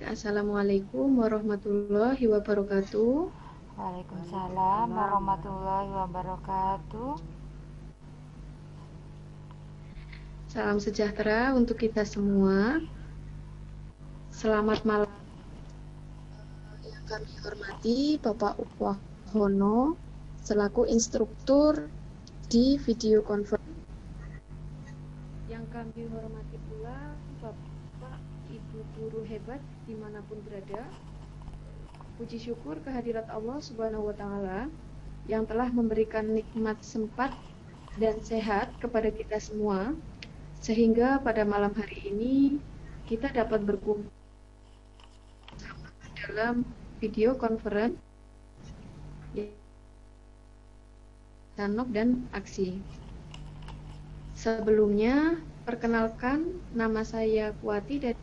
Assalamualaikum warahmatullahi wabarakatuh. Waalaikumsalam warahmatullahi wabarakatuh. Salam sejahtera untuk kita semua. Selamat malam. Yang kami hormati Bapak Upwahono selaku instruktur di video conference. Yang kami hormati pula Bapak Ibu guru hebat dimanapun berada. Puji syukur kehadirat Allah Subhanahu wa Ta'ala yang telah memberikan nikmat sempat dan sehat kepada kita semua, sehingga pada malam hari ini kita dapat berkumpul dalam video conference Sanok dan Aksi. Sebelumnya, perkenalkan, nama saya Kuwati dari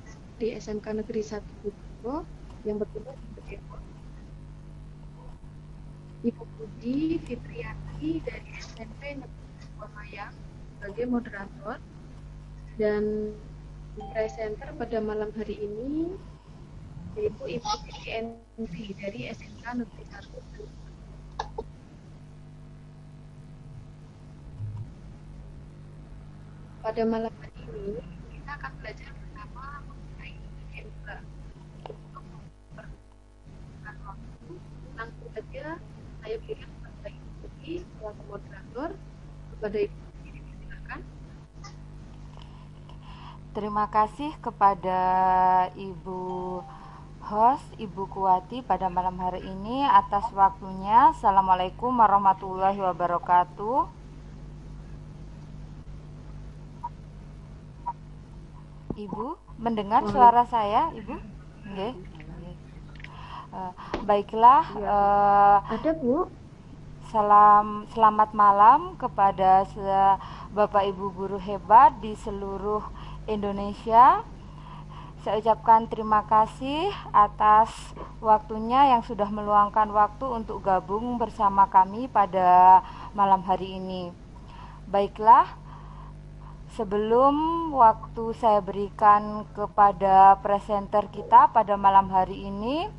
SMK Negeri 1 Purwo yang bertugas sebagai Ibu Budi Fitriati dari SMP Negeri Mayang sebagai moderator, dan presenter pada malam hari ini yaitu Ibu Siti Endri dari SMK Negeri 1. Pada malam hari ini kita akan belajar bersama mengenai MK. Langsung saja saya berikan kepada Ibu Budi selaku moderator. Kepada Ibu Budi, silakan. Terima kasih kepada Ibu host, Ibu Kuwati pada malam hari ini atas waktunya. Assalamualaikum warahmatullahi wabarakatuh. Ibu mendengar suara saya, Ibu? Oke. Baiklah. Ada, Bu. Selamat malam kepada Bapak Ibu guru hebat di seluruh Indonesia. Saya ucapkan terima kasih atas waktunya yang sudah meluangkan waktu untuk gabung bersama kami pada malam hari ini. Baiklah, sebelum waktu saya berikan kepada presenter kita pada malam hari ini,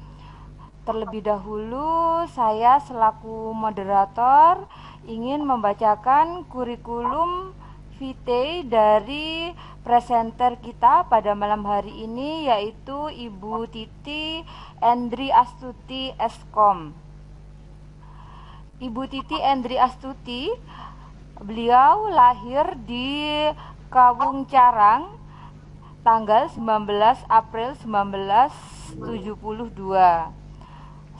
terlebih dahulu saya selaku moderator ingin membacakan kurikulum vitae dari presenter kita pada malam hari ini, yaitu Ibu Titi Endri Astuti Eskom. Ibu Titi Endri Astuti, beliau lahir di Kawung Carang tanggal 19 April 1972.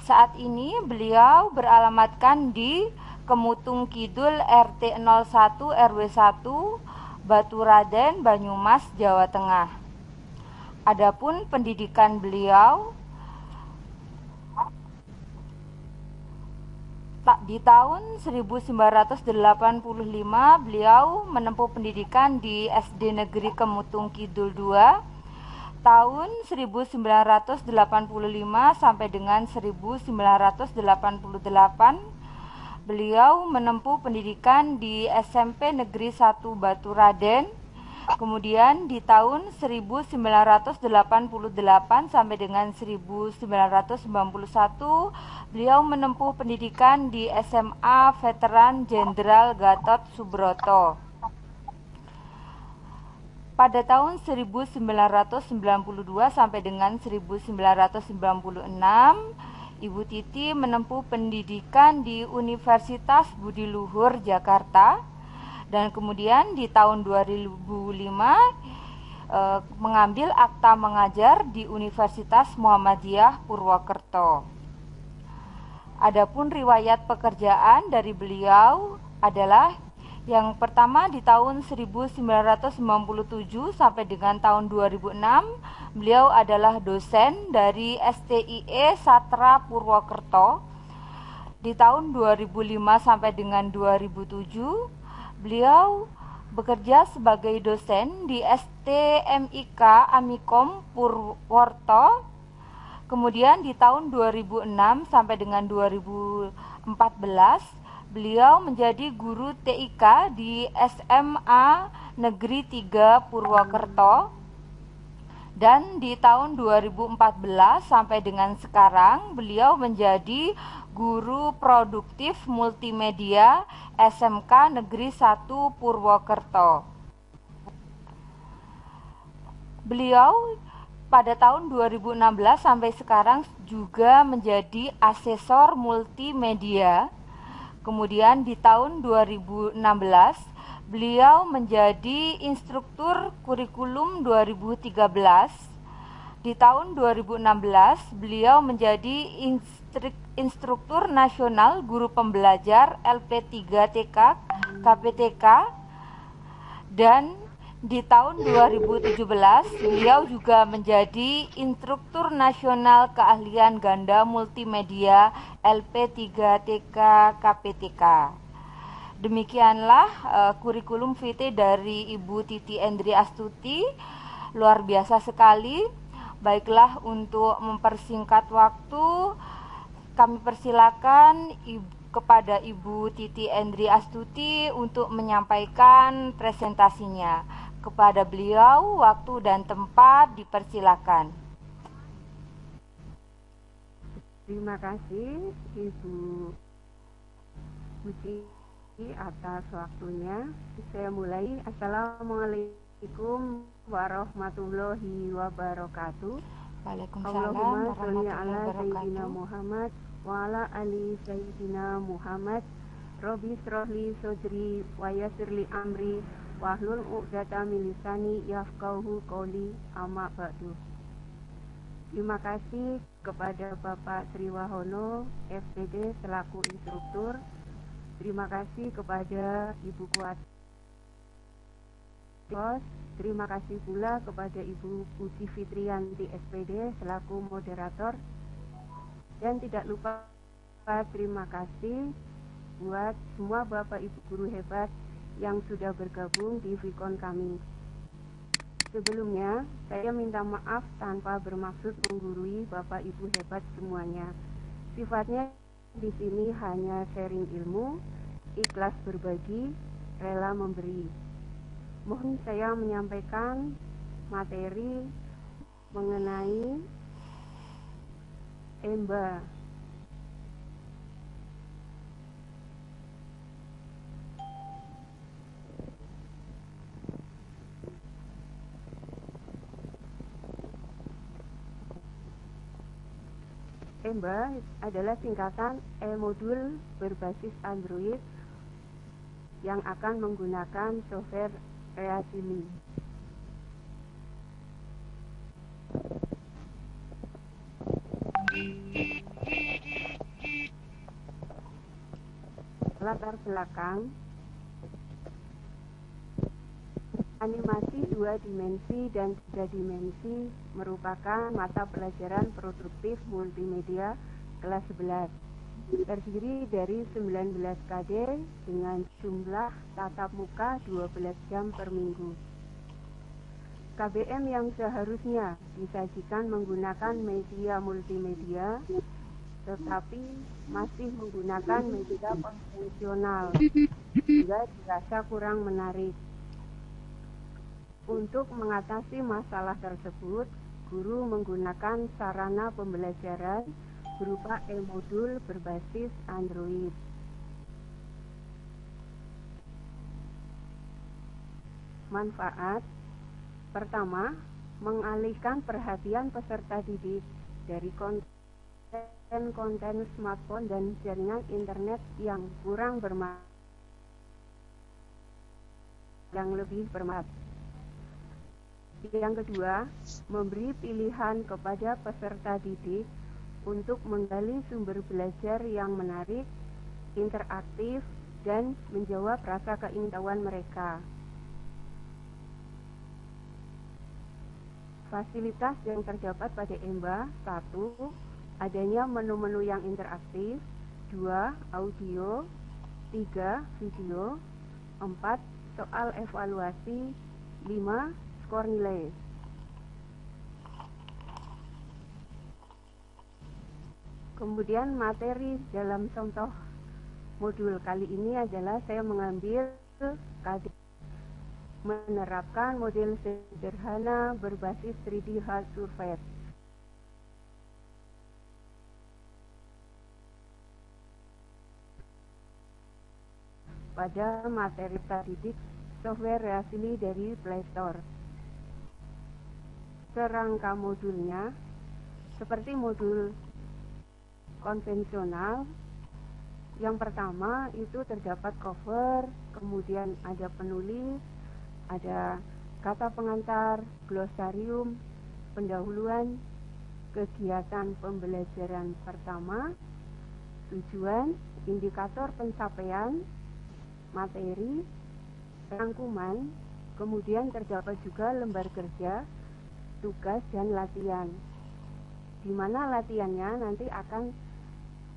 Saat ini beliau beralamatkan di Kemutung Kidul RT 01 RW 1 Baturaden, Banyumas, Jawa Tengah. Adapun pendidikan beliau di tahun 1985 beliau menempuh pendidikan di SD Negeri Kemutung Kidul 2 tahun 1985 sampai dengan 1988. Beliau menempuh pendidikan di SMP Negeri 1 Baturaden. Kemudian di tahun 1988 sampai dengan 1991 beliau menempuh pendidikan di SMA Veteran Jenderal Gatot Subroto. Pada tahun 1992 sampai dengan 1996, Ibu Titi menempuh pendidikan di Universitas Budi Luhur Jakarta, dan kemudian di tahun 2005 mengambil akta mengajar di Universitas Muhammadiyah Purwokerto. Adapun riwayat pekerjaan dari beliau adalah yang pertama, di tahun 1997 sampai dengan tahun 2006, beliau adalah dosen dari STIE Satra Purwokerto. Di tahun 2005 sampai dengan 2007, beliau bekerja sebagai dosen di STMIK Amikom Purwokerto. Kemudian di tahun 2006 sampai dengan 2014, beliau menjadi guru TIK di SMA Negeri 3 Purwokerto. Dan di tahun 2014 sampai dengan sekarang beliau menjadi guru produktif multimedia SMK Negeri 1 Purwokerto. Beliau pada tahun 2016 sampai sekarang juga menjadi asesor multimedia. Kemudian di tahun 2016 beliau menjadi instruktur kurikulum 2013. Di tahun 2016 beliau menjadi instruktur nasional guru pembelajar LP3TK KPTK, dan di tahun 2017 beliau juga menjadi instruktur nasional keahlian ganda multimedia LP3TK KPTK. Demikianlah kurikulum vitae dari Ibu Titi Endri Astuti. Luar biasa sekali. Baiklah, untuk mempersingkat waktu, kami persilakan kepada Ibu Titi Endri Astuti untuk menyampaikan presentasinya. Kepada beliau, waktu dan tempat dipersilakan. Terima kasih Ibu Puji atas waktunya. Saya mulai. Assalamualaikum warahmatullahi wabarakatuh. Waalaikumsalam Allahumma sholli warahmatullahi ala sayyidina wabarakatuh. Muhammad wa ala ali sayyidina Muhammad. Robbi shrahli sodri wa yassirli amri wahlul 'uqdatam min lisani yafqahu qawli, amma ba'du. Terima kasih kepada Bapak Sriwahono FPD selaku instruktur. Terima kasih kepada Ibu Kuat. Terima kasih pula kepada Ibu Puji Fitriyanti SPD selaku moderator. Dan tidak lupa terima kasih buat semua Bapak Ibu guru hebat yang sudah bergabung di Vkon kami. Sebelumnya, saya minta maaf tanpa bermaksud menggurui Bapak Ibu hebat semuanya. Sifatnya di sini hanya sharing ilmu, ikhlas berbagi, rela memberi. Mohon saya menyampaikan materi mengenai EMBA. EMBA adalah singkatan e-modul berbasis Android yang akan menggunakan software Reasili. Latar belakang: animasi 2 dimensi dan 3 dimensi merupakan mata pelajaran produktif multimedia kelas 11. Terdiri dari 19 KD dengan jumlah tatap muka 12 jam per minggu. KBM yang seharusnya disajikan menggunakan media multimedia, tetapi masih menggunakan media konvensional, sehingga dirasa kurang menarik. Untuk mengatasi masalah tersebut, guru menggunakan sarana pembelajaran berupa e-modul berbasis Android. Manfaat: pertama, mengalihkan perhatian peserta didik dari konten smartphone dan jaringan internet yang kurang bermanfaat yang lebih bermanfaat. Yang kedua, memberi pilihan kepada peserta didik untuk menggali sumber belajar yang menarik, interaktif, dan menjawab rasa keingintahuan mereka. Fasilitas yang terdapat pada EMBA: 1. Adanya menu-menu yang interaktif. 2. Audio. 3. Video. 4. Soal evaluasi. 5. Skor nilai. Kemudian materi dalam contoh modul kali ini adalah saya mengambil KD menerapkan model sederhana berbasis 3D hard surface. Pada materi didik software Reasili dari Play Store. Kerangka modulnya seperti modul konvensional. Yang pertama itu terdapat cover, kemudian ada penulis, ada kata pengantar, glosarium, pendahuluan, kegiatan pembelajaran pertama, tujuan, indikator pencapaian, materi, rangkuman, kemudian terdapat juga lembar kerja, tugas, dan latihan. Di mana latihannya nanti akan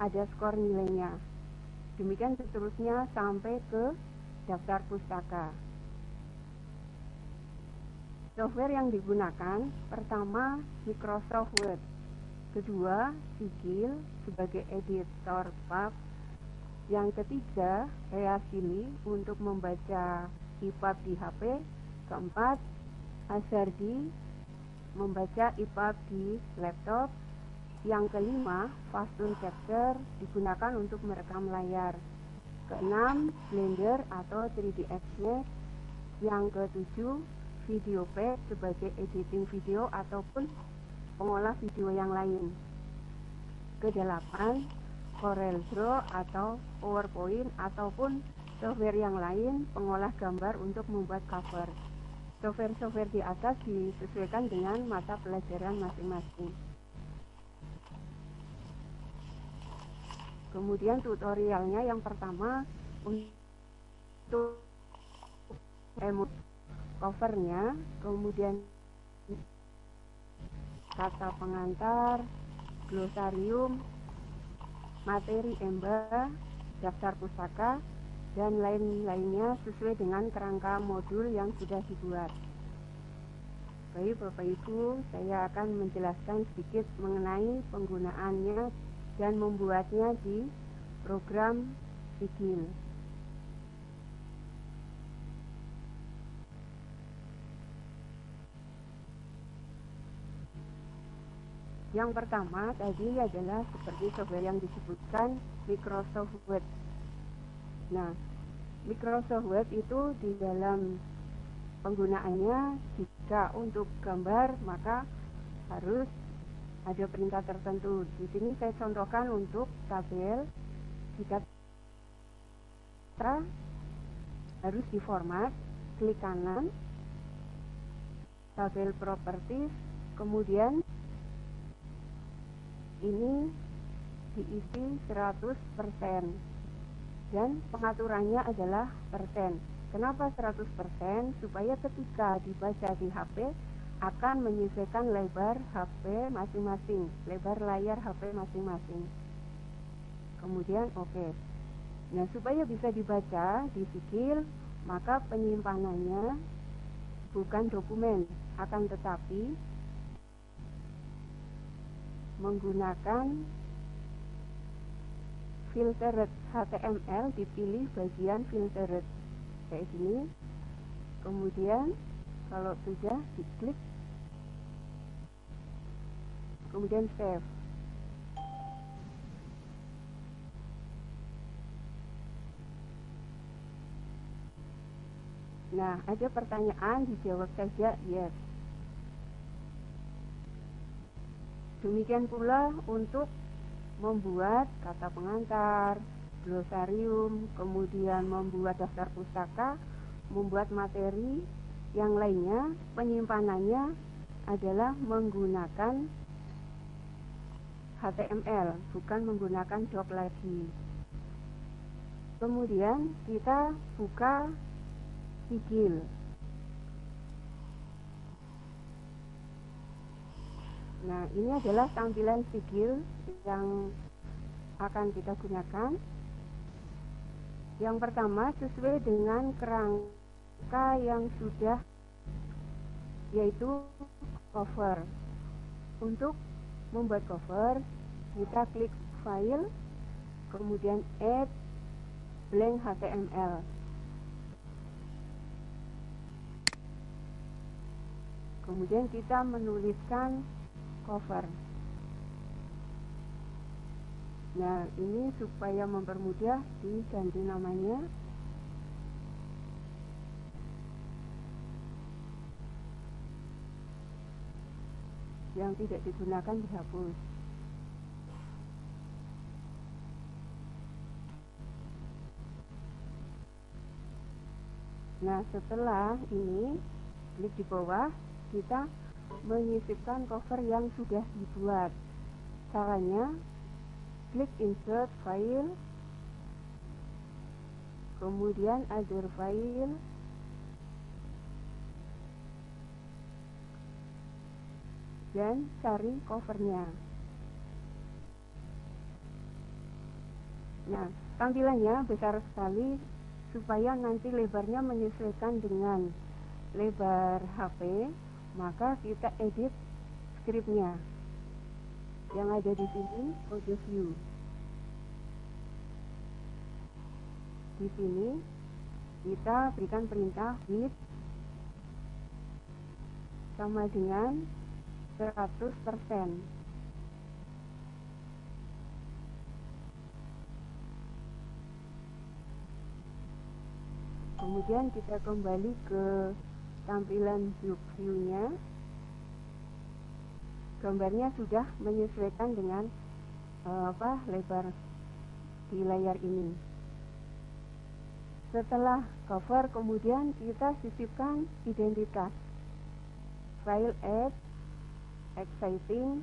ada skor nilainya. Demikian seterusnya sampai ke daftar pustaka. Software yang digunakan pertama Microsoft Word, kedua Sigil sebagai editor pub, yang ketiga Reasili untuk membaca EPUB di HP, keempat Azardi membaca EPUB di laptop, yang kelima Fastun Capture digunakan untuk merekam layar, keenam Blender atau 3ds Max, yang ketujuh VideoPad sebagai editing video ataupun pengolah video yang lain, kedelapan CorelDRAW atau PowerPoint ataupun software yang lain pengolah gambar untuk membuat cover. Software-software di atas disesuaikan dengan mata pelajaran masing-masing. Kemudian tutorialnya yang pertama untuk remove covernya, kemudian kata pengantar, glosarium, materi EMBA, daftar pustaka, dan lain-lainnya sesuai dengan kerangka modul yang sudah dibuat. Baik Bapak Ibu, saya akan menjelaskan sedikit mengenai penggunaannya dan membuatnya di program Sigil. Yang pertama tadi adalah seperti software yang disebutkan Microsoft Word. Nah, Microsoft Word itu di dalam penggunaannya jika untuk gambar maka harus ada perintah tertentu. Di sini saya contohkan untuk tabel. Jika harus diformat, klik kanan, tabel properties, kemudian ini diisi 100% dan pengaturannya adalah persen. Kenapa 100%? Supaya ketika dibaca di HP akan menyesuaikan lebar HP masing-masing, lebar layar HP masing-masing. Kemudian oke. Nah, supaya bisa dibaca di Sigil, maka penyimpanannya bukan dokumen, akan tetapi menggunakan filtered HTML, dipilih bagian filtered kayak gini. Kemudian kalau sudah diklik, kemudian save. Nah, ada pertanyaan, dijawab saja yes. Demikian pula untuk membuat kata pengantar, glosarium, kemudian membuat daftar pustaka, membuat materi yang lainnya, penyimpanannya adalah menggunakan HTML, bukan menggunakan doc lagi. Kemudian kita buka Sigil. Nah, ini adalah tampilan Sigil yang akan kita gunakan. Yang pertama sesuai dengan kerangka yang sudah, yaitu cover. Untuk membuat cover, kita klik file, kemudian add blank HTML. Kemudian kita menuliskan cover. Nah, ini supaya mempermudah diganti namanya. Yang tidak digunakan dihapus. Nah, setelah ini klik di bawah, kita menyisipkan cover yang sudah dibuat. Caranya klik insert file, kemudian other file, dan cari covernya. Nah, tampilannya besar sekali supaya nanti lebarnya menyesuaikan dengan lebar HP, maka kita edit scriptnya yang ada di sini, audio view. Di sini kita berikan perintah width sama dengan 100%. Kemudian kita kembali ke tampilan view-nya. Gambarnya sudah menyesuaikan dengan lebar di layar ini. Setelah cover, kemudian kita sisipkan identitas. File add exciting,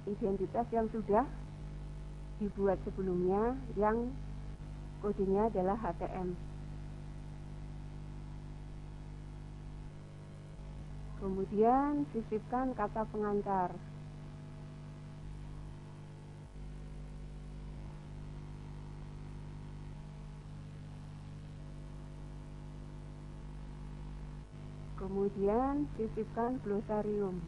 identitas yang sudah dibuat sebelumnya, yang kodenya adalah HTM. Kemudian sisipkan kata pengantar. Kemudian sisipkan glosarium.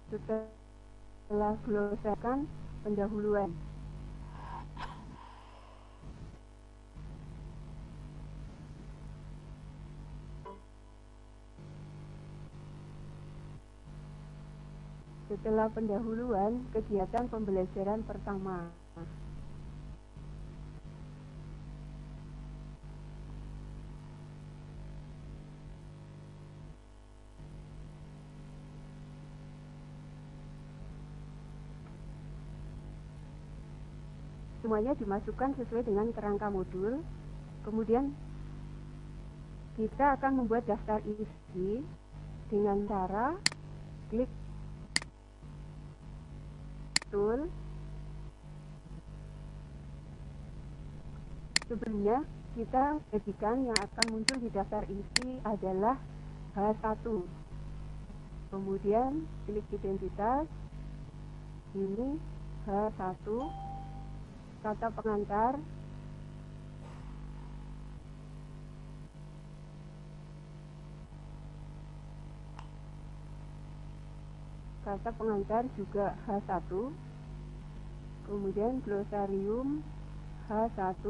Setelah glosarium, pendahuluan. Setelah pendahuluan, kegiatan pembelajaran pertama. Semuanya dimasukkan sesuai dengan kerangka modul. Kemudian kita akan membuat daftar isi dengan cara klik tool. Sebelumnya kita jadikan yang akan muncul di daftar isi adalah H1. Kemudian klik identitas, ini H1, kata pengantar, kata pengantar juga H1, kemudian glosarium H1,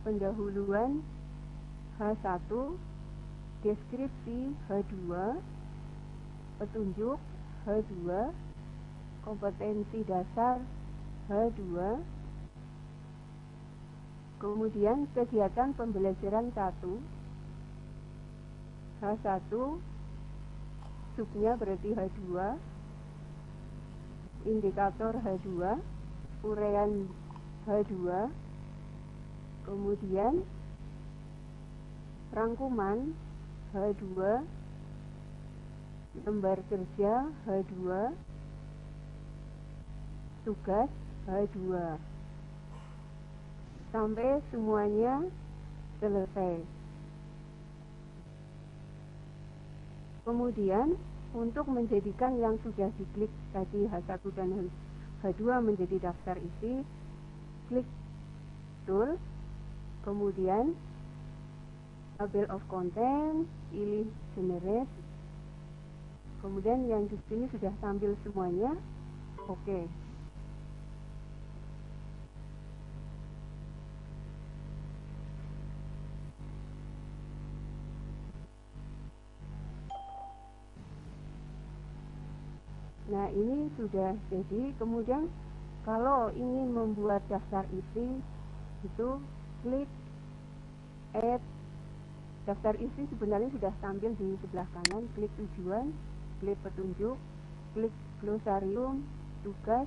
pendahuluan H1, deskripsi H2, petunjuk H2, kompetensi dasar H2, kemudian kegiatan pembelajaran 1, H1, subnya berarti H2, indikator H2, uraian H2, kemudian rangkuman H2, lembar kerja H2, tugas H2, sampai semuanya selesai. Kemudian untuk menjadikan yang sudah diklik tadi H1 dan H2 menjadi daftar isi, klik tool, kemudian table of content, pilih generate, kemudian yang di sini sudah tampil semuanya, oke. Nah, ini sudah jadi. Kemudian kalau ingin membuat daftar isi, itu klik add. Daftar isi sebenarnya sudah tampil di sebelah kanan. Klik tujuan, klik petunjuk, klik glosarium, tugas,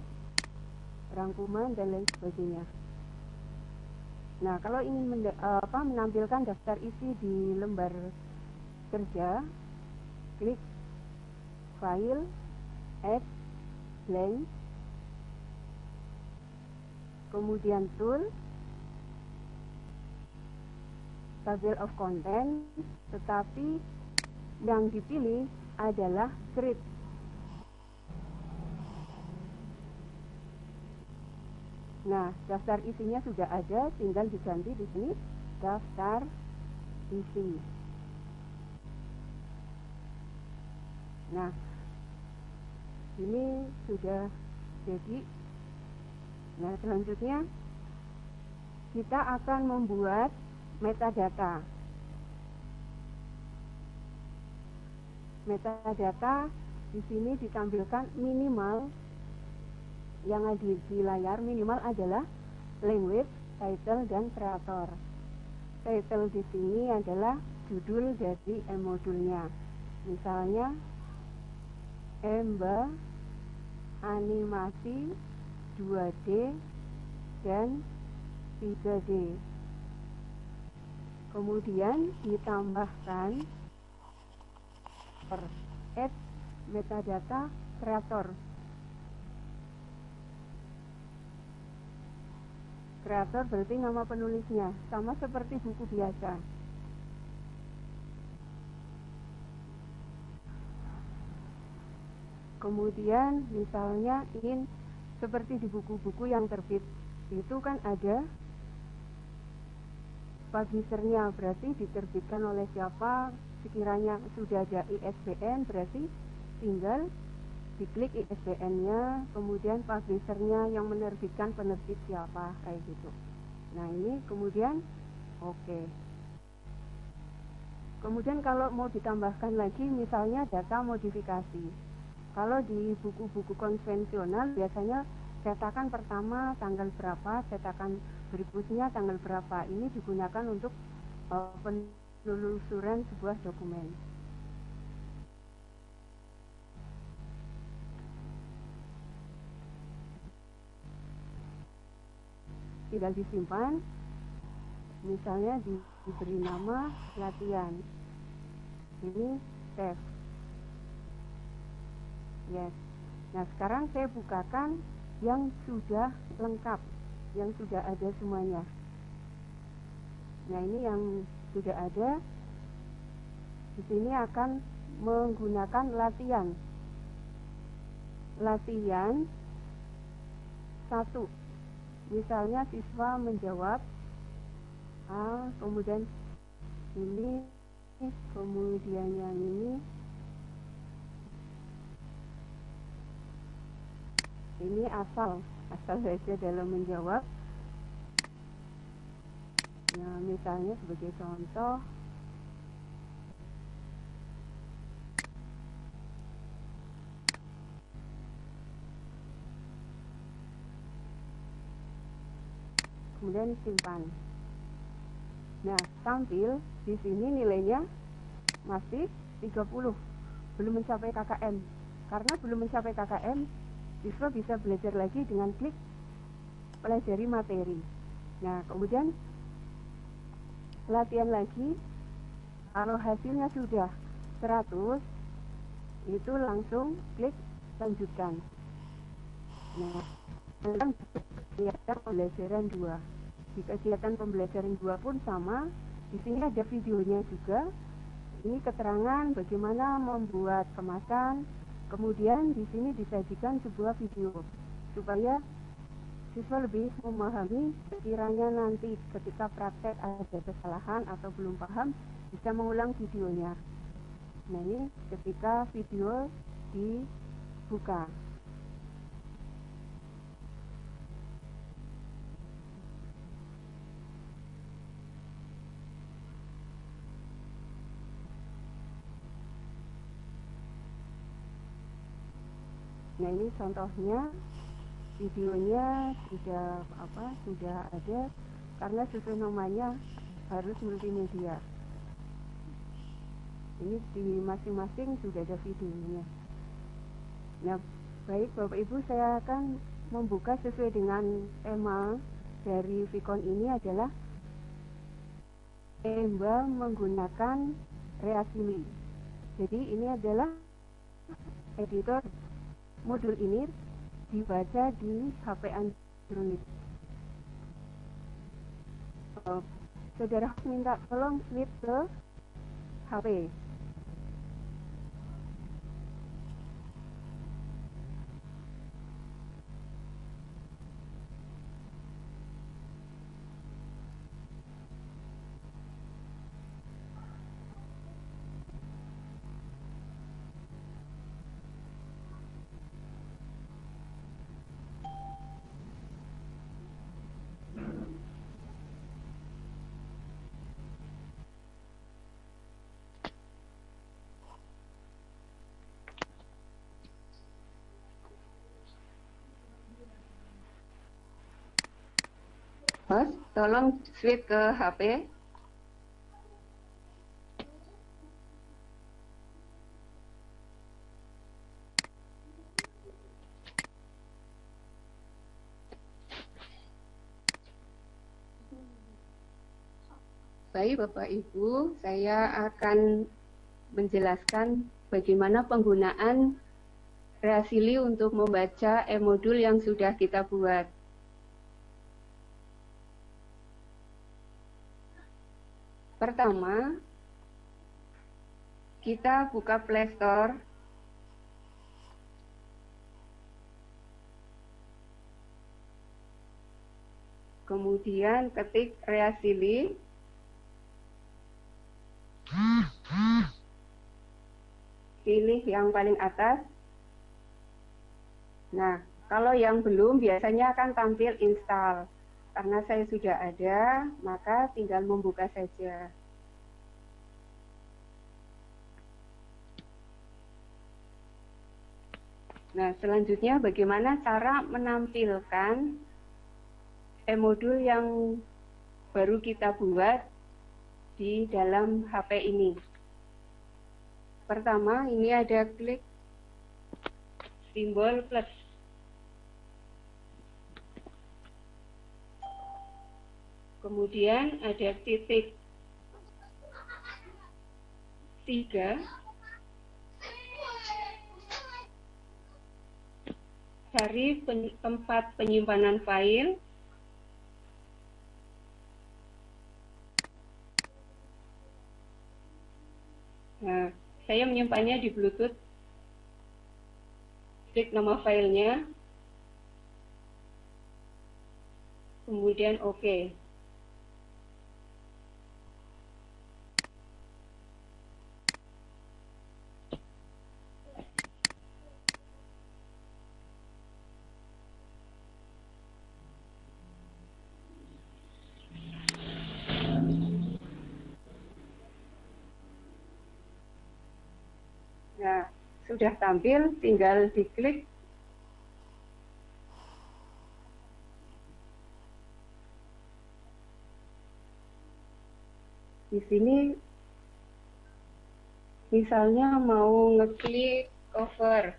rangkuman, dan lain sebagainya. Nah, kalau ingin menampilkan daftar isi di lembar kerja, klik file, add, blank, kemudian tool, table of content, tetapi yang dipilih adalah grid. Nah, daftar isinya sudah ada, tinggal diganti di sini daftar isi. Nah, ini sudah jadi. Nah, selanjutnya kita akan membuat metadata. Metadata di sini ditampilkan minimal yang ada di layar, minimal adalah language, title, dan creator. Title di sini adalah judul dari modulnya. Misalnya EMBA animasi 2D dan 3D. Kemudian ditambahkan add metadata creator. Kreator berarti nama penulisnya, sama seperti buku biasa. Kemudian misalnya ingin seperti di buku-buku yang terbit, itu kan ada publishernya, berarti diterbitkan oleh siapa. Sekiranya sudah ada ISBN, berarti tinggal diklik ISBN-nya, kemudian publishernya yang menerbitkan penerbit siapa, kayak gitu. Nah, ini kemudian oke. Kemudian kalau mau ditambahkan lagi misalnya data modifikasi. Kalau di buku-buku konvensional biasanya cetakan pertama tanggal berapa, cetakan berikutnya tanggal berapa. Ini digunakan untuk penelusuran sebuah dokumen. Tinggal disimpan, misalnya diberi nama latihan. Ini save. Yes. Nah, sekarang saya bukakan yang sudah lengkap, yang sudah ada semuanya. Nah, ini yang sudah ada. Di sini akan menggunakan latihan. Latihan 1. Misalnya siswa menjawab A, kemudian ini, kemudian yang ini asal saja dalam menjawab. Nah, misalnya sebagai contoh, kemudian simpan. Nah, tampil di sini nilainya masih 30, belum mencapai KKM. Karena belum mencapai KKM, siswa bisa belajar lagi dengan klik pelajari materi. Nah, kemudian latihan lagi. Kalau hasilnya sudah 100, itu langsung klik lanjutkan. Nah, kegiatan pembelajaran 2. Di kegiatan pembelajaran 2 pun sama. Di sini ada videonya juga. Ini keterangan bagaimana membuat kemasan. Kemudian di sini disajikan sebuah video supaya siswa lebih memahami. Sekiranya nanti ketika praktek ada kesalahan atau belum paham, bisa mengulang videonya. Nah, ini ketika video dibuka. Nah, ini contohnya, videonya sudah ada, karena sesuai namanya harus multimedia. Ini di masing-masing sudah ada videonya. Nah, baik Bapak Ibu, saya akan membuka sesuai dengan tema dari Vicon ini adalah EMBA menggunakan Reasili. Jadi ini adalah editor modul ini dibaca di HP Android. Saudara minta tolong switch ke HP. Host, tolong switch ke HP. Baik Bapak Ibu, saya akan menjelaskan bagaimana penggunaan Reasili untuk membaca e-modul yang sudah kita buat. Pertama, kita buka Play Store. Kemudian ketik Reasili. Pilih yang paling atas. Nah, kalau yang belum biasanya akan tampil install. Karena saya sudah ada, maka tinggal membuka saja. Nah, selanjutnya bagaimana cara menampilkan e-modul yang baru kita buat di dalam HP ini. Pertama, ini ada klik simbol plus. Kemudian ada titik 3. Cari tempat penyimpanan file. Nah, saya menyimpannya di Bluetooth. Klik nama filenya. Kemudian OK. Nah, sudah tampil, tinggal diklik. Di sini misalnya mau ngeklik cover.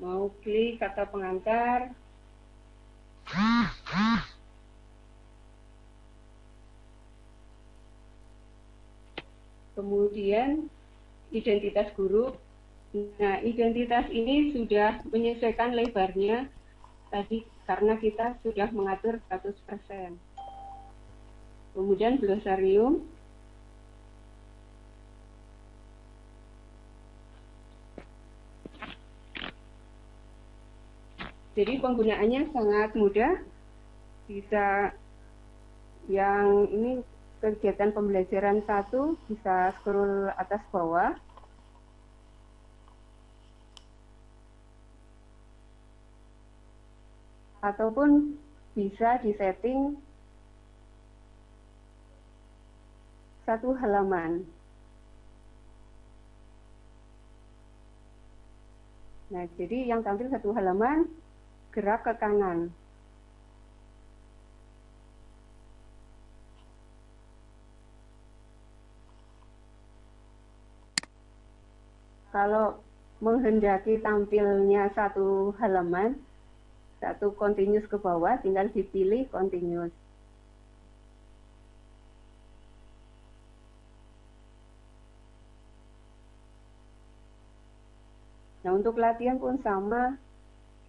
Mau klik kata pengantar. Kemudian identitas guru. Nah, identitas ini sudah menyesuaikan lebarnya tadi karena kita sudah mengatur 100%. Kemudian glosarium. Jadi penggunaannya sangat mudah. Bisa yang ini kegiatan pembelajaran 1 bisa scroll atas bawah. Ataupun bisa disetting satu halaman. Nah, jadi yang tampil satu halaman gerak ke kanan. Kalau menghendaki tampilnya satu halaman, satu continuous ke bawah, tinggal dipilih continuous. Nah, untuk latihan pun sama.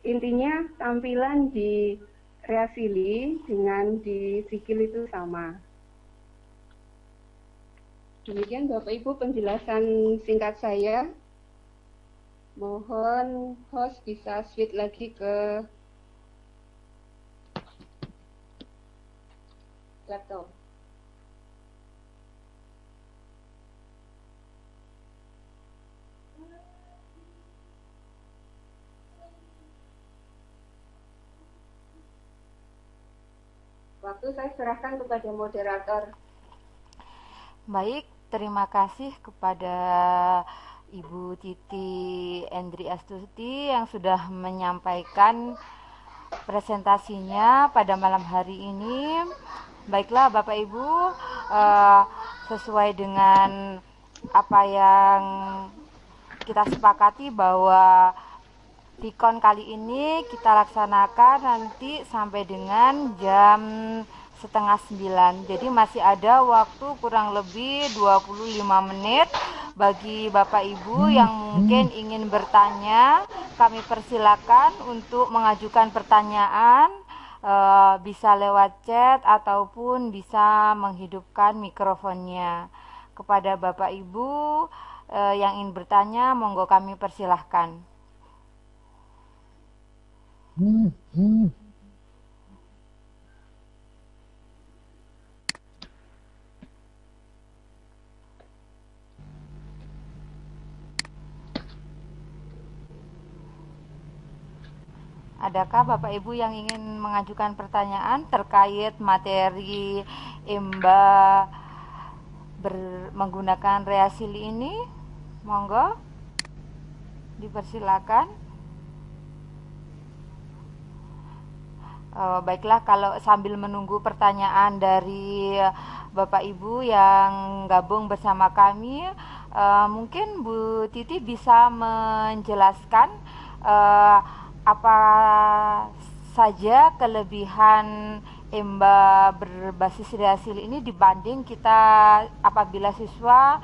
Intinya tampilan di reasili dengan di sikil itu sama. Demikian Bapak Ibu penjelasan singkat saya. Mohon host bisa switch lagi ke laptop. Waktu saya serahkan kepada moderator. Baik, terima kasih kepada Ibu Titi Endri Astuti yang sudah menyampaikan presentasinya pada malam hari ini. Baiklah Bapak Ibu, sesuai dengan apa yang kita sepakati bahwa Tikon kali ini kita laksanakan nanti sampai dengan jam 8:30. Jadi masih ada waktu kurang lebih 25 menit bagi Bapak Ibu yang mungkin ingin bertanya. Kami persilakan untuk mengajukan pertanyaan, bisa lewat chat ataupun bisa menghidupkan mikrofonnya. Kepada Bapak Ibu yang ingin bertanya, monggo kami persilahkan. Adakah Bapak Ibu yang ingin mengajukan pertanyaan terkait materi EMBA menggunakan reasili ini? Monggo, dipersilakan. Baiklah, kalau sambil menunggu pertanyaan dari Bapak Ibu yang gabung bersama kami, mungkin Bu Titi bisa menjelaskan apa saja kelebihan EMBA berbasis reasili ini dibanding kita apabila siswa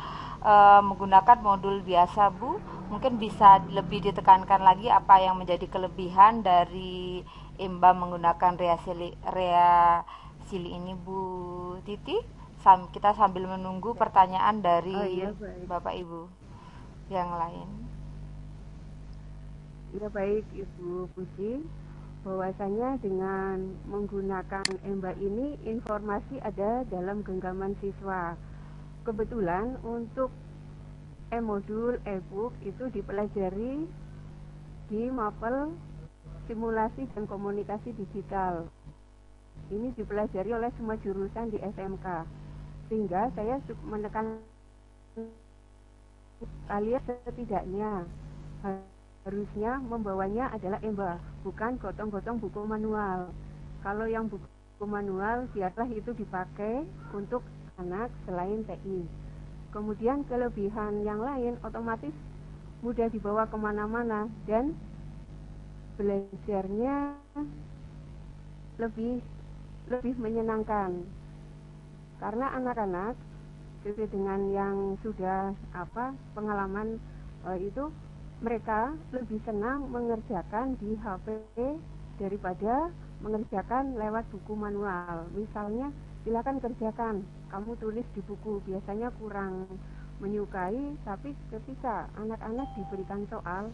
menggunakan modul biasa, Bu. Mungkin bisa lebih ditekankan lagi apa yang menjadi kelebihan dari EMBA menggunakan reasili ini, Bu Titi. Kita sambil menunggu pertanyaan dari Bapak Ibu yang lain. Ya, baik Ibu Puji. Bahwasanya dengan menggunakan EMBA ini informasi ada dalam genggaman siswa. Kebetulan untuk e-modul e-book itu dipelajari di mapel simulasi dan komunikasi digital. Ini dipelajari oleh semua jurusan di SMK. Sehingga saya menekan kalian setidaknya harusnya membawanya adalah EMBA, bukan gotong-gotong buku manual. Kalau yang buku manual biarlah itu dipakai untuk anak selain TI. Kemudian kelebihan yang lain otomatis mudah dibawa kemana-mana dan belajarnya lebih menyenangkan. Karena anak-anak sesuai dengan yang sudah pengalaman itu mereka lebih senang mengerjakan di HP daripada mengerjakan lewat buku manual. Misalnya, silakan kerjakan, kamu tulis di buku, biasanya kurang menyukai, tapi ketika anak-anak diberikan soal,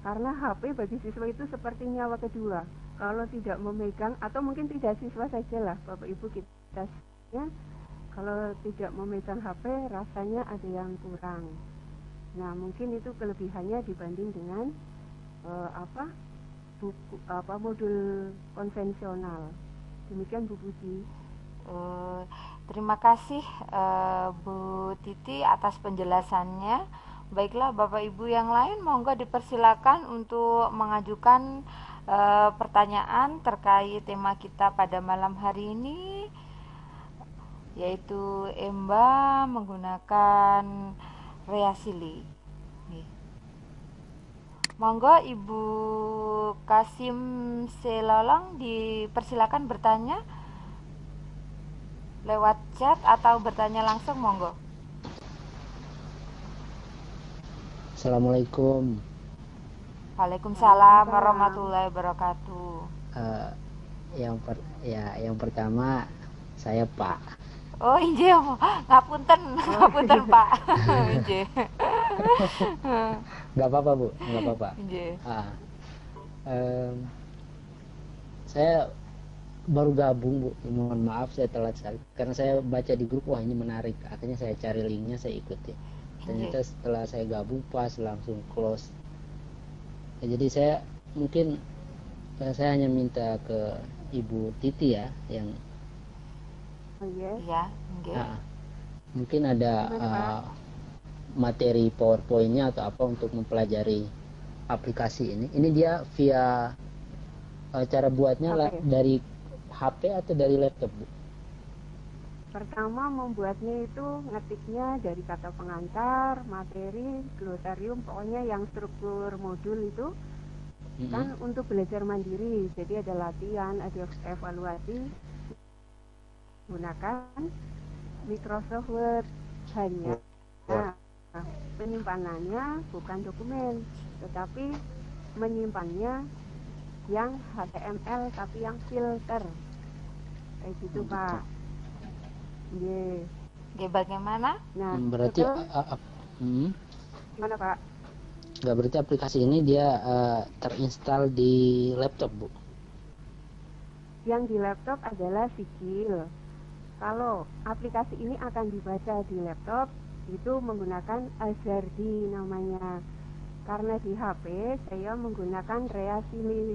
karena HP bagi siswa itu seperti nyawa kedua. Kalau tidak memegang, atau mungkin tidak siswa sajalah, Bapak Ibu kita ya, kalau tidak memegang HP rasanya ada yang kurang. Nah, mungkin itu kelebihannya dibanding dengan modul konvensional. Demikian Bu Puji. Terima kasih Bu Titi atas penjelasannya. Baiklah Bapak Ibu yang lain, monggo dipersilakan untuk mengajukan pertanyaan terkait tema kita pada malam hari ini, yaitu EMBA menggunakan reasili. Monggo Ibu Kasim Selolong dipersilakan bertanya lewat chat atau bertanya langsung, monggo. Assalamualaikum. Waalaikumsalam warahmatullahi wabarakatuh. Yang pertama saya Pak. Oh inje, ngapunten Pak. Inje. Gak apa-apa Bu, gak apa-apa. Inje. Saya baru gabung Bu, mohon maaf saya telat sekali. Karena saya baca di grup, wah ini menarik. Akhirnya saya cari linknya, saya ikuti. Ternyata setelah saya gabung pas langsung close. Jadi saya mungkin saya hanya minta ke Ibu Titi ya, yang Iya, mungkin ada materi PowerPoint-nya atau apa untuk mempelajari aplikasi ini. Ini dia via cara buatnya dari HP atau dari laptop, Bu? Pertama membuatnya itu ngetiknya dari kata pengantar, materi, glosarium, pokoknya yang struktur modul itu kan untuk belajar mandiri. Jadi ada latihan, ada evaluasi, gunakan Microsoft Word hanya. Nah, penyimpanannya bukan dokumen, tetapi menyimpannya yang HTML tapi yang filter kayak gitu Pak. Bagaimana? Nah, berarti gimana Pak? Nggak, berarti aplikasi ini dia terinstall di laptop, Bu? Yang di laptop adalah Sigil. Kalau aplikasi ini akan dibaca di laptop, itu menggunakan Azardi namanya. Karena di HP saya menggunakan Reasili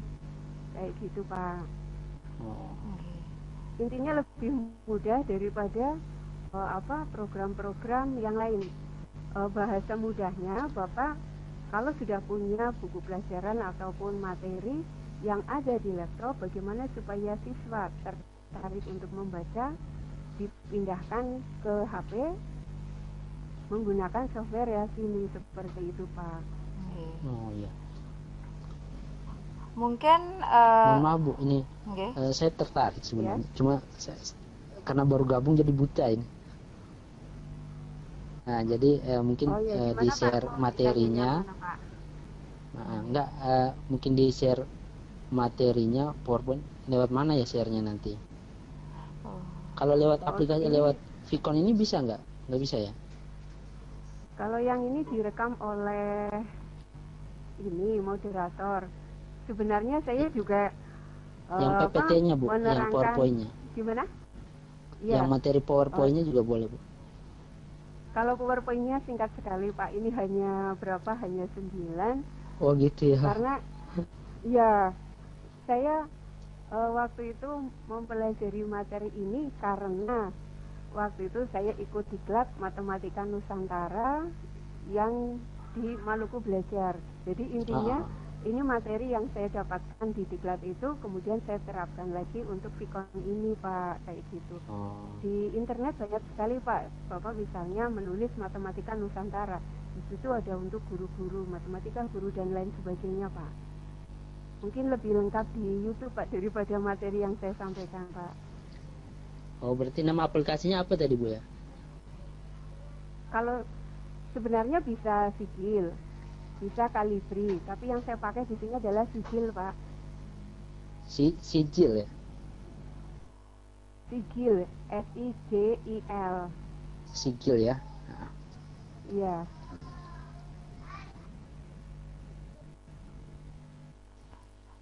kayak gitu Pak. Intinya lebih mudah daripada program-program yang lain. Bahasa mudahnya Bapak kalau sudah punya buku pelajaran ataupun materi yang ada di laptop, bagaimana supaya siswa tertarik untuk membaca, dipindahkan ke HP menggunakan software Reasili seperti itu Pak. Oh iya. Mungkin mohon maaf Bu, ini saya tertarik sebenarnya. Cuma karena baru gabung jadi buta ini. Nah, jadi mungkin di-share materinya. Mungkin di-share materinya PowerPoint lewat mana ya share-nya nanti? Kalau lewat aplikasi lewat Vicon ini bisa nggak? Nggak bisa ya? Kalau yang ini direkam oleh ini moderator. Sebenarnya saya juga yang PPT-nya Bu, yang PowerPoint-nya. Gimana? Yang materi PowerPoint-nya juga boleh Bu. Kalau PowerPoint-nya singkat sekali Pak, ini hanya berapa? Hanya 9. Oh gitu ya. Karena ya saya waktu itu mempelajari materi ini karena waktu itu saya ikut diklat Matematika Nusantara yang di Maluku Belajar. Jadi intinya ini materi yang saya dapatkan di diklat itu kemudian saya terapkan lagi untuk Vicon ini Pak, kayak gitu. Di internet banyak sekali Pak. Bapak misalnya menulis Matematika Nusantara, di situ ada untuk guru-guru matematika, guru dan lain sebagainya Pak. Mungkin lebih lengkap di YouTube Pak daripada materi yang saya sampaikan Pak. Oh, berarti nama aplikasinya apa tadi Bu ya? Kalau sebenarnya bisa Sigil, bisa Calibri, tapi yang saya pakai di sini adalah Sigil Pak. Sigil ya? Sigil, S-I-G-I-L. Sigil ya? Iya.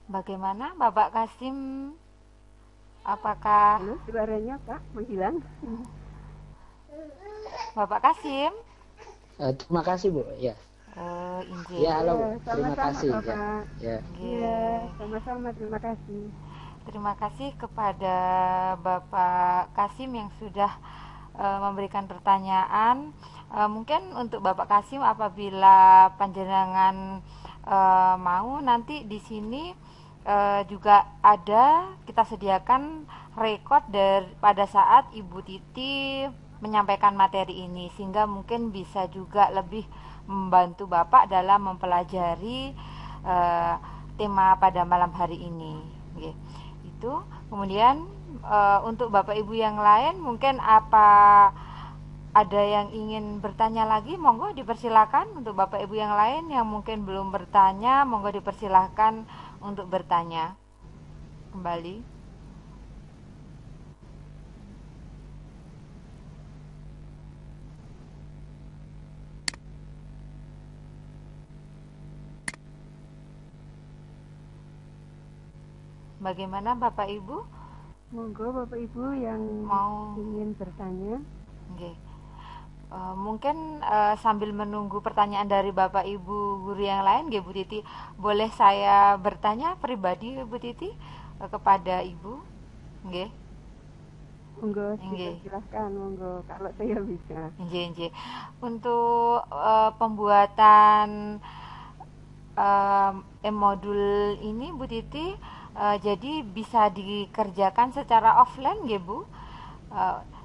Bagaimana Bapak Kasim? Apakah suaranya Pak menghilang? Bapak Kasim? Terima kasih Bu. Ya. Injil. Ya, halo. Terima Sama-sama, kasih Bapak. ya. Iya, sama-sama, terima kasih. Terima kasih kepada Bapak Kasim yang sudah memberikan pertanyaan. Mungkin untuk Bapak Kasim, apabila panjenengan mau, nanti di sini juga ada kita sediakan rekod pada saat Ibu Titi menyampaikan materi ini, sehingga mungkin bisa juga lebih membantu Bapak dalam mempelajari tema pada malam hari ini. Oke. Itu kemudian untuk Bapak Ibu yang lain, mungkin apa ada yang ingin bertanya lagi, monggo dipersilakan. Untuk Bapak Ibu yang lain yang mungkin belum bertanya, monggo dipersilakan untuk bertanya kembali. Bagaimana Bapak Ibu? Monggo Bapak Ibu yang Mau ingin bertanya. Oke. Mungkin sambil menunggu pertanyaan dari Bapak Ibu guru yang lain, Bu Titi, boleh saya bertanya pribadi Bu Titi kepada Ibu? Nggih. Monggo silahkan, monggo kalau saya bisa. Nggih. Untuk pembuatan modul ini Bu Titi, jadi bisa dikerjakan secara offline nggih Bu?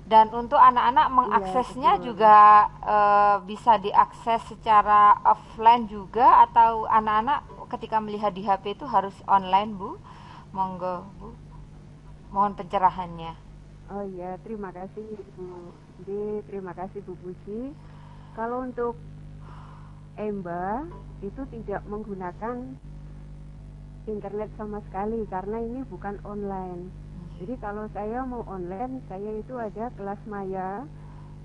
Dan untuk anak-anak mengaksesnya juga bisa diakses secara offline juga, atau anak-anak ketika melihat di HP itu harus online Bu? Monggo Bu, mohon pencerahannya. Oh iya, terima kasih Bu D, terima kasih Bu Puji. Kalau untuk EMBA itu tidak menggunakan internet sama sekali karena ini bukan online. Jadi kalau saya mau online, saya itu ada kelas maya,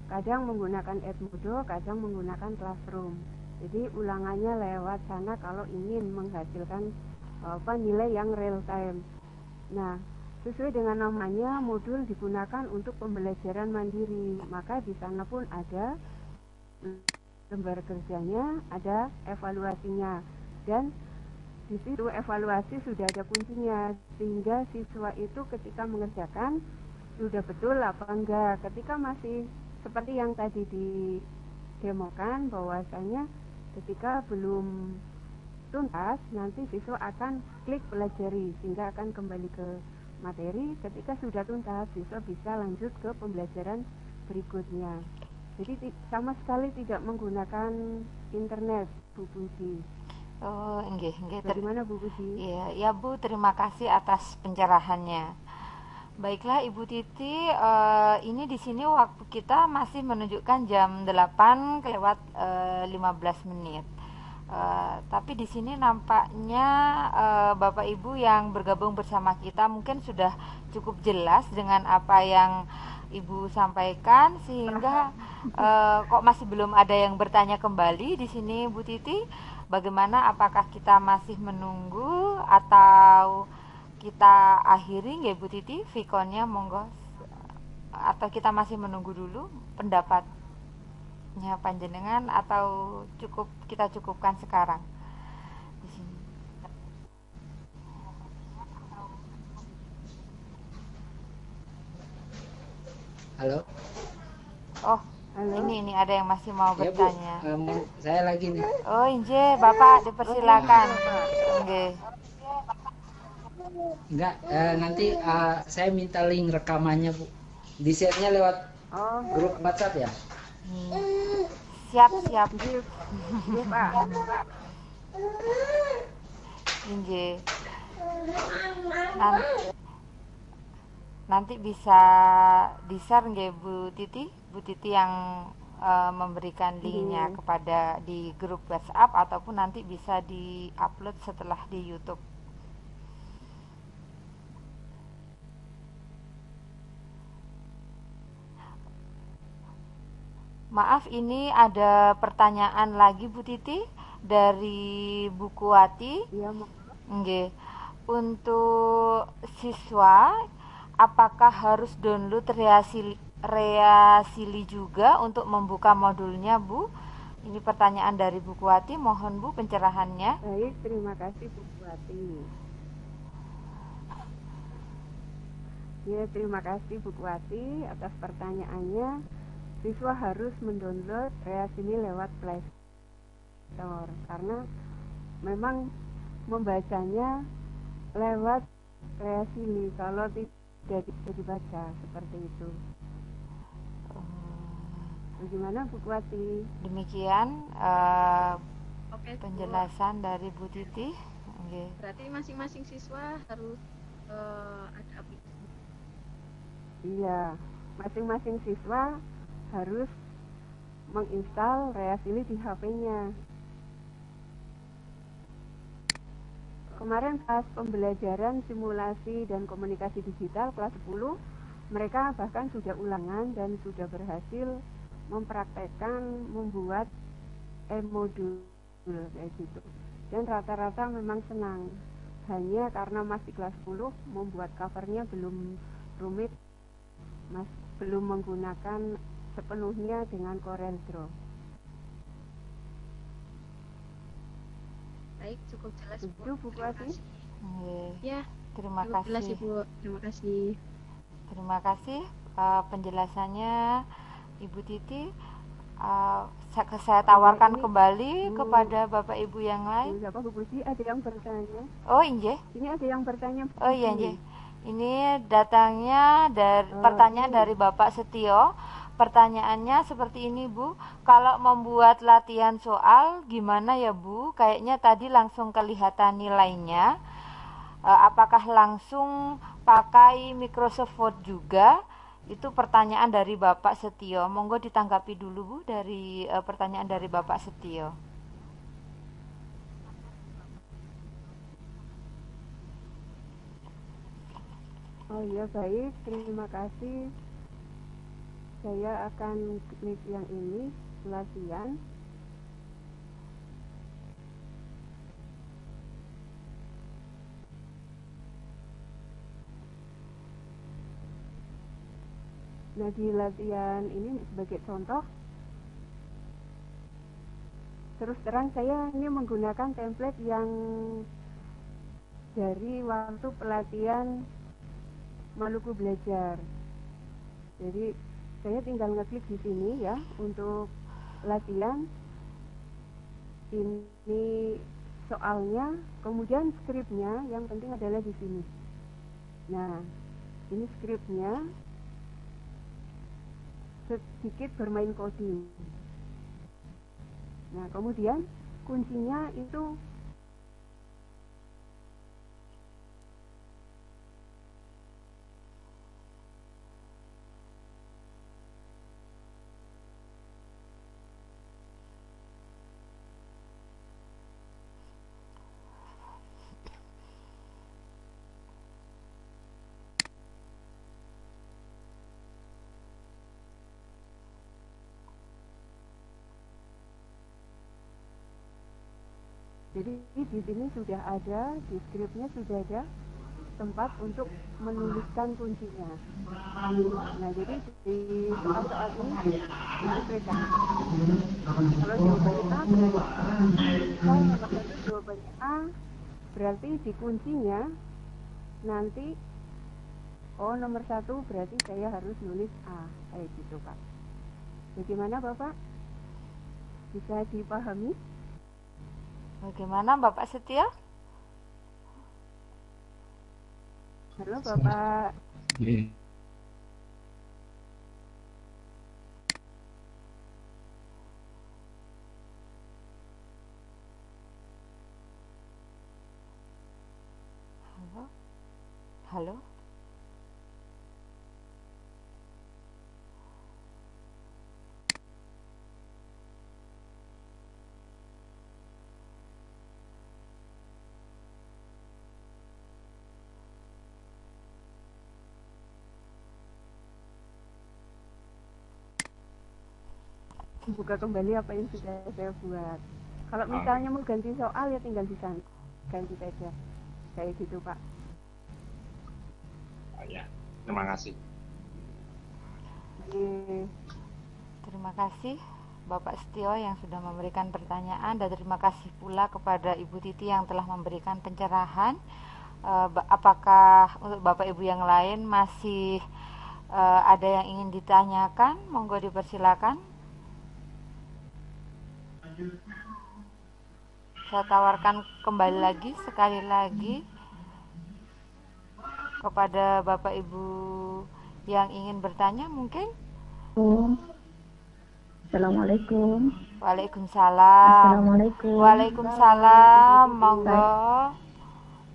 kadang menggunakan Edmodo, kadang menggunakan Classroom. Jadi ulangannya lewat sana kalau ingin menghasilkan nilai yang real time. Nah, sesuai dengan namanya, modul digunakan untuk pembelajaran mandiri. Maka di sana pun ada lembar kerjanya, ada evaluasinya, dan di situ evaluasi sudah ada kuncinya, sehingga siswa itu ketika mengerjakan sudah betul apa enggak. Ketika masih seperti yang tadi didemokan, bahwasanya ketika belum tuntas, nanti siswa akan klik pelajari sehingga akan kembali ke materi. Ketika sudah tuntas, siswa bisa lanjut ke pembelajaran berikutnya. Jadi sama sekali tidak menggunakan internet, Bu Puji. Oh, nggih. Bagaimana Bu Puji? Iya Bu, terima kasih atas pencerahannya. Baiklah Ibu Titi, ini di sini waktu kita masih menunjukkan jam 8 kelewat 15 menit. Tapi di sini nampaknya Bapak Ibu yang bergabung bersama kita mungkin sudah cukup jelas dengan apa yang Ibu sampaikan, sehingga kok masih belum ada yang bertanya kembali di sini Bu Titi. Bagaimana, apakah kita masih menunggu atau kita akhiri nggih Bu Titi Vkonnya, monggo, atau kita masih menunggu dulu pendapatnya panjenengan, atau kita cukupkan sekarang di sini. Halo. Oh, halo. Ini ada yang masih mau bertanya. Ya, Bu, saya lagi nih. Oh, inje, Bapak dipersilakan. Nggih. Enggak, nanti saya minta link rekamannya Bu. Di share-nya lewat grup WhatsApp ya. Siap. Pak. Inje. Nanti bisa di-share nggih Bu Titi yang memberikan linknya kepada di grup WhatsApp, ataupun nanti bisa di-upload setelah di YouTube. Maaf, ini ada pertanyaan lagi Bu Titi dari Bu Kuwati. Iya, nggih. Untuk siswa, apakah harus download Reasili juga untuk membuka modulnya Bu? Ini pertanyaan dari Bu Kuwati, mohon Bu pencerahannya. Baik, terima kasih Bu Kuwati. Ya, terima kasih Bu Kuwati atas pertanyaannya. Siswa harus mendownload Reasini lewat Play Store karena memang membacanya lewat Reasini, kalau tidak bisa dibaca seperti itu. Bagaimana Bu Kuwati? Demikian Oke, Bu. penjelasan dari Bu Titi. Oke. Berarti masing-masing siswa harus ada aplikasi. Iya, masing-masing siswa harus menginstal Reasini di HP-nya. Kemarin pas pembelajaran simulasi dan komunikasi digital kelas 10, mereka bahkan sudah ulangan dan sudah berhasil mempraktekkan membuat e-modul kayak gitu. Dan rata-rata memang senang. Hanya karena masih kelas 10, membuat covernya belum rumit, belum menggunakan sepenuhnya dengan Corel Draw. Baik, cukup jelas Bu. Setuju Bu Kuwati? Ya, Terima cukup kasih. jelas Ibu. Terima kasih. Terima kasih penjelasannya Ibu Titi. Saya tawarkan ini, kembali Bu, kepada Bapak Ibu yang lain. Siapa Bu Puji? Ada yang bertanya? Oh inje. Ini ada yang bertanya. Bu Oh iya Puji. inje. Ini datangnya dari Oh, pertanyaan ini. dari Bapak Setio. Pertanyaannya seperti ini Bu, kalau membuat latihan soal gimana ya Bu? Kayaknya tadi langsung kelihatan nilainya. Apakah langsung pakai Microsoft Word juga? Itu pertanyaan dari Bapak Setio. Monggo ditanggapi dulu Bu dari pertanyaan dari Bapak Setio. Oh iya, baik, terima kasih. Saya akan klik yang ini, latihan. Nah, di latihan ini sebagai contoh, terus terang saya ini menggunakan template yang dari waktu pelatihan Maluku Belajar. Jadi saya tinggal ngeklik di sini ya untuk latihan. Ini soalnya, kemudian skripnya yang penting adalah di sini. Nah, ini skripnya, sedikit bermain coding. Nah, kemudian kuncinya itu jadi di sini sudah ada, di skripnya sudah ada tempat untuk menuliskan kuncinya. Nah, jadi di soal-soal ini diberikan. Kalau jawabannya A berarti nomor 1 jawabannya A, berarti di kuncinya nanti nomor 1 berarti saya harus nulis A, kayak gitu Pak. Bagaimana Bapak? Bisa dipahami? Bagaimana Bapak Setio? Halo Bapak. Halo? Halo? Buka kembali apa yang sudah saya buat. Kalau misalnya mau ganti soal ya tinggal di sana, ganti saja, kayak gitu Pak. Oh ya, terima kasih. Terima kasih Bapak Setio yang sudah memberikan pertanyaan, dan terima kasih pula kepada Ibu Titi yang telah memberikan pencerahan Apakah untuk Bapak Ibu yang lain masih ada yang ingin ditanyakan? Monggo dipersilakan. Saya tawarkan kembali lagi, sekali lagi, kepada Bapak Ibu yang ingin bertanya mungkin. Assalamualaikum. Waalaikumsalam. Assalamualaikum. Waalaikumsalam.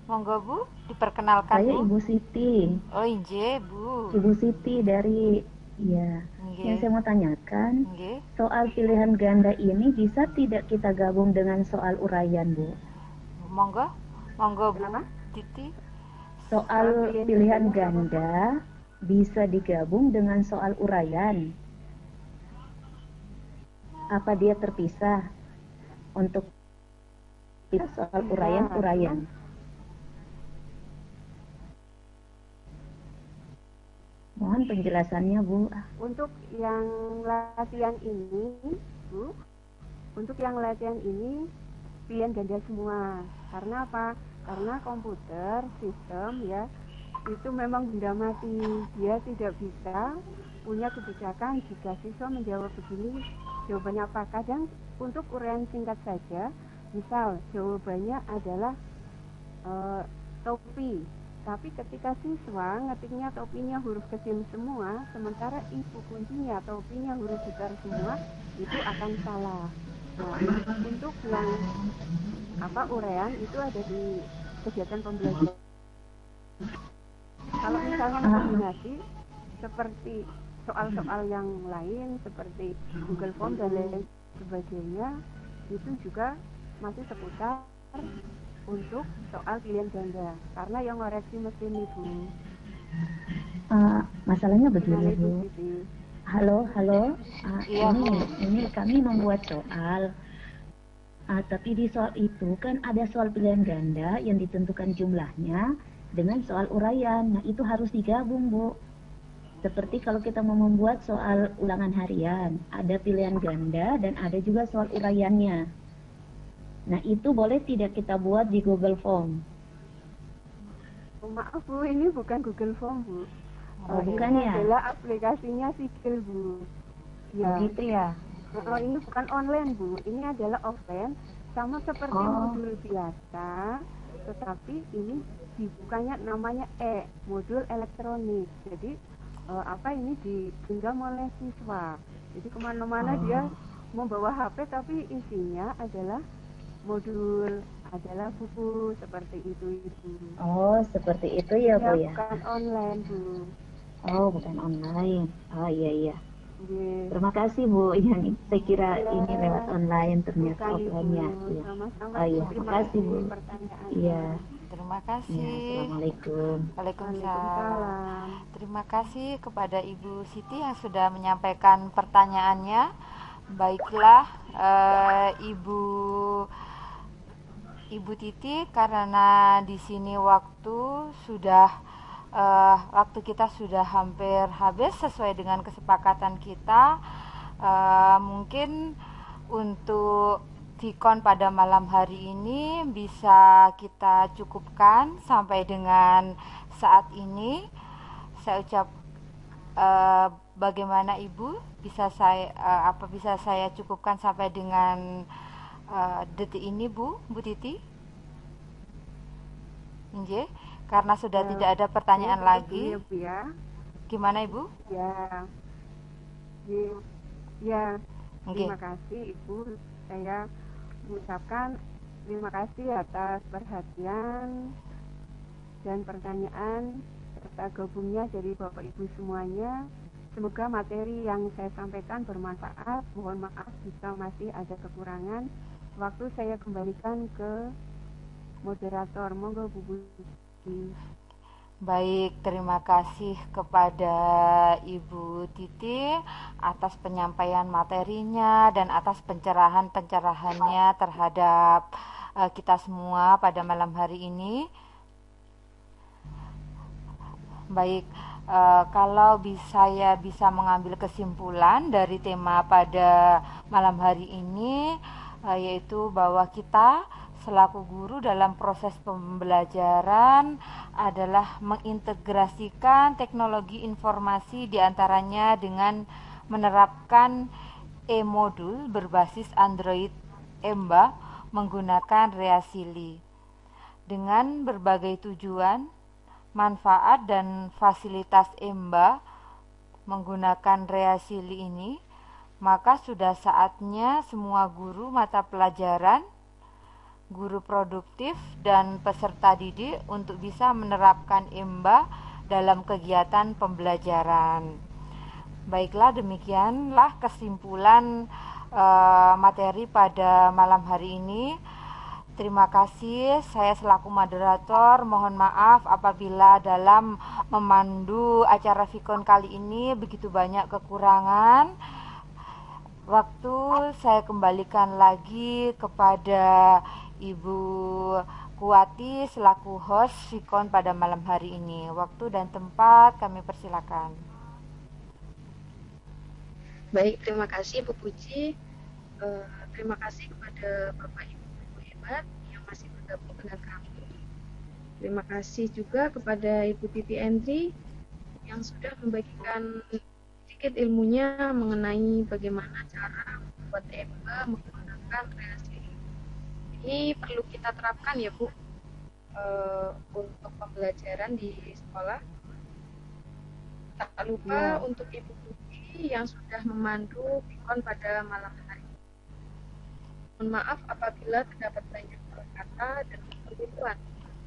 Monggo Bu, diperkenalkan. Saya Bu. Ibu Siti. Oh inje Bu. Ibu Siti dari Yang saya mau tanyakan, soal pilihan ganda ini bisa tidak kita gabung dengan soal uraian, Bu? Monggo Bu Titi. Soal pilihan ganda bisa digabung dengan soal uraian. Apa dia terpisah untuk soal uraian? Mohon penjelasannya, Bu. Untuk yang latihan ini, Bu, pilihan ganda semua. Karena apa? Karena komputer, sistem ya, itu memang benda mati. Dia tidak bisa punya kebijakan jika siswa menjawab begini, jawabannya apa. Kadang untuk uraian singkat saja, misal jawabannya adalah topi. Tapi ketika siswa ngetiknya topinya huruf kecil semua, sementara ibu kuncinya topinya huruf besar semua, itu akan salah. Nah, untuk yang uraian itu ada di kegiatan pembelajaran. Kalau misalnya kombinasi seperti soal-soal yang lain seperti Google Form dan lain sebagainya, itu juga masih seputar untuk soal pilihan ganda, karena yang ngoreksi mesin Ibu. Masalahnya begini, Bu. Halo. Ini kami membuat soal. Tapi di soal itu kan ada soal pilihan ganda yang ditentukan jumlahnya dengan soal uraian. Nah, itu harus digabung, Bu. Seperti kalau kita mau membuat soal ulangan harian, ada pilihan ganda dan ada juga soal uraiannya. Nah, itu boleh tidak kita buat di Google Form? Maaf Bu, ini bukan Google Form, Bu. Bukan ini ya? adalah aplikasinya Sigil, Bu. Ya. Begitu ya? Ini bukan online, Bu. Ini adalah offline, sama seperti modul biasa, tetapi ini dibukanya namanya modul elektronik. Jadi ini digenggam oleh siswa. Jadi kemana-mana dia membawa HP, tapi isinya adalah modul, adalah buku, seperti itu, Ibu. Oh, seperti itu ya, Bu ya? Bukan online, Bu. Oh, bukan online. Oh, iya. Yeah. Terima kasih, Bu. Yang saya kira ini lewat online, ternyata offline-nya. Ya. Sama-sama. Oh iya, terima kasih, Bu. Iya. Terima kasih. Ya, Assalamualaikum. Waalaikumsalam. Terima kasih kepada Ibu Siti yang sudah menyampaikan pertanyaannya. Baiklah, Ibu Titi, karena di sini waktu kita sudah hampir habis sesuai dengan kesepakatan kita. Mungkin untuk Dikon pada malam hari ini bisa kita cukupkan sampai dengan saat ini. Saya ucap bagaimana Ibu, bisa saya cukupkan sampai dengan detik ini, Bu Titi? Nggih, karena sudah tidak ada pertanyaan lagi. Ya. Gimana Ibu? Ya. Terima kasih Ibu. Saya mengucapkan terima kasih atas perhatian dan pertanyaan serta gabungnya dari Bapak Ibu semuanya. Semoga materi yang saya sampaikan bermanfaat. Mohon maaf jika masih ada kekurangan. Waktu saya kembalikan ke moderator. Monggo Bu Budi. Baik, terima kasih kepada Ibu Titi atas penyampaian materinya dan atas pencerahan-pencerahannya terhadap kita semua pada malam hari ini. Baik, kalau saya bisa mengambil kesimpulan dari tema pada malam hari ini, yaitu bahwa kita selaku guru dalam proses pembelajaran adalah mengintegrasikan teknologi informasi diantaranya dengan menerapkan e-modul berbasis Android EMBA menggunakan Reasili dengan berbagai tujuan, manfaat dan fasilitas EMBA menggunakan Reasili ini, maka sudah saatnya semua guru mata pelajaran, guru produktif dan peserta didik untuk bisa menerapkan EMBA dalam kegiatan pembelajaran. Baiklah, demikianlah kesimpulan materi pada malam hari ini. Terima kasih. Saya selaku moderator mohon maaf apabila dalam memandu acara Vikon kali ini begitu banyak kekurangan. Waktu saya kembalikan lagi kepada Ibu Kuwati selaku host Vikon pada malam hari ini. Waktu dan tempat kami persilakan. Baik, terima kasih Bu Puji. Terima kasih kepada Bapak Ibu guru hebat yang masih bergabung dengan kami. Terima kasih juga kepada Ibu Titi Endri yang sudah membagikan sedikit ilmunya mengenai bagaimana cara membuat EMBA menggunakan Reasili. Ini perlu kita terapkan ya Bu untuk pembelajaran di sekolah. Tak lupa untuk Ibu Puji yang sudah memandu Vikon pada malam hari. Mohon maaf apabila terdapat banyak salah kata dan kekeliruan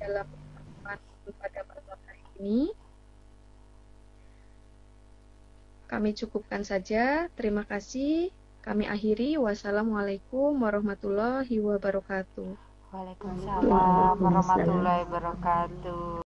dalam pertemuan pada malam hari ini. Kami cukupkan saja. Terima kasih. Kami akhiri. Wassalamualaikum warahmatullahi wabarakatuh. Waalaikumsalam warahmatullahi wabarakatuh.